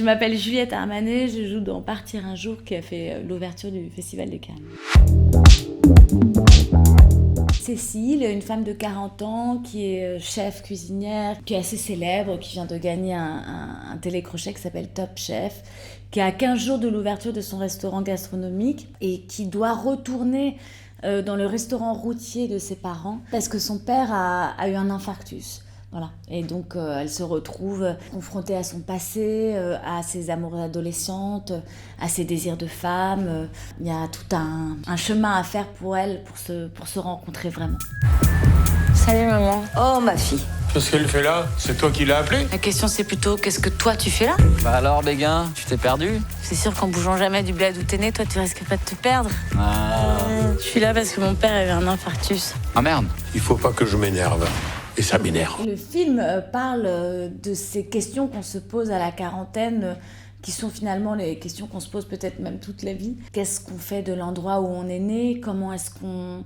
Je m'appelle Juliette Armanet, je joue dans Partir un jour qui a fait l'ouverture du Festival de Cannes. Cécile, une femme de 40 ans qui est chef cuisinière, qui est assez célèbre, qui vient de gagner un télécrochet qui s'appelle Top Chef, qui a 15 jours de l'ouverture de son restaurant gastronomique et qui doit retourner dans le restaurant routier de ses parents parce que son père a eu un infarctus. Voilà. Et donc elle se retrouve confrontée à son passé, à ses amours adolescentes, à ses désirs de femme. Il y a tout un chemin à faire pour elle pour se rencontrer vraiment. Salut maman. Oh ma fille. Qu'est-ce qu'elle fait là? C'est toi qui l'as appelée? La question c'est plutôt qu'est-ce que toi tu fais là? Bah alors Béguin, tu t'es perdu? C'est sûr qu'en bougeant jamais du bled où t'es né, toi tu risques pas de te perdre. Ah. Je suis là parce que mon père avait un infarctus. Ah merde. Il faut pas que je m'énerve. Et ça m'énerve. Le film parle de ces questions qu'on se pose à la quarantaine, qui sont finalement les questions qu'on se pose peut-être même toute la vie. Qu'est-ce qu'on fait de l'endroit où on est né? Comment est-ce qu'on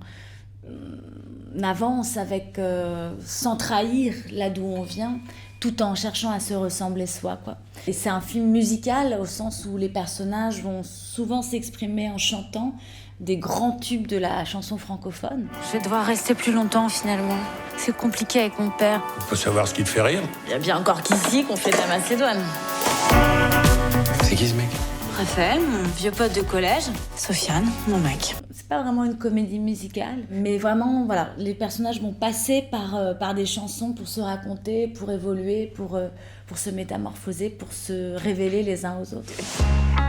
avance avec, sans trahir là d'où on vient, tout en cherchant à se ressembler soi, quoi. Et c'est un film musical au sens où les personnages vont souvent s'exprimer en chantant des grands tubes de la chanson francophone. Je vais devoir rester plus longtemps finalement. C'est compliqué avec mon père. Faut savoir ce qui te fait rire. Il y a bien encore qu'ici qu'on fait de la Macédoine. C'est qui ce mec? Raphaël, mon vieux pote de collège. Sofiane, mon mec. C'est pas vraiment une comédie musicale, mais vraiment, voilà, les personnages vont passer par des chansons pour se raconter, pour évoluer, pour se métamorphoser, pour se révéler les uns aux autres.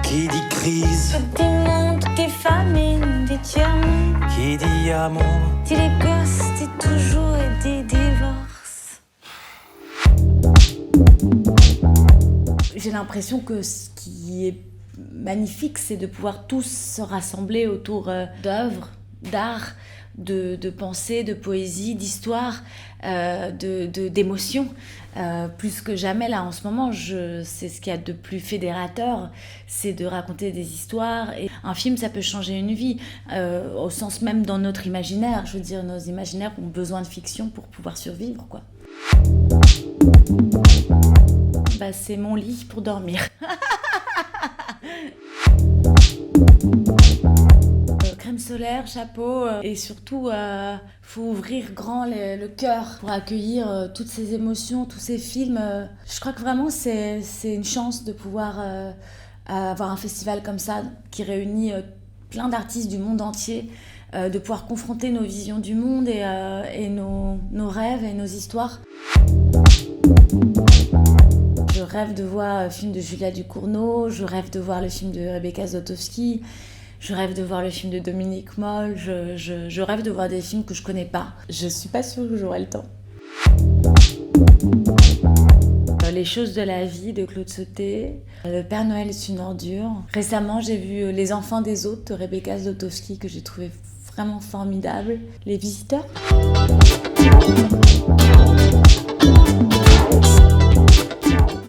Qui dit crise, Dit monde, dit famine, dit tiers-monde, qui dit amour, dit les gosses, dit toujours et dit divorce. J'ai l'impression que ce qui est magnifique, c'est de pouvoir tous se rassembler autour d'œuvres, d'art, de pensée, de poésie, d'histoire, d'émotions. Plus que jamais, là, en ce moment, c'est ce qu'il y a de plus fédérateur, c'est de raconter des histoires. Et un film, ça peut changer une vie, au sens même dans notre imaginaire. Je veux dire, nos imaginaires ont besoin de fiction pour pouvoir survivre, quoi. Bah, c'est mon lit pour dormir. Crème solaire, chapeau, et surtout, faut ouvrir grand le cœur pour accueillir toutes ces émotions, tous ces films. Je crois que vraiment c'est une chance de pouvoir avoir un festival comme ça qui réunit plein d'artistes du monde entier, de pouvoir confronter nos visions du monde et nos rêves et nos histoires. Je rêve de voir le film de Julia Ducournau, je rêve de voir le film de Rebecca Zlotowski, je rêve de voir le film de Dominique Moll, je rêve de voir des films que je connais pas. Je suis pas sûre que j'aurai le temps. Les choses de la vie de Claude Sauté, Le Père Noël est une ordure. Récemment, j'ai vu Les enfants des autres de Rebecca Zlotowski que j'ai trouvé vraiment formidable. Les visiteurs.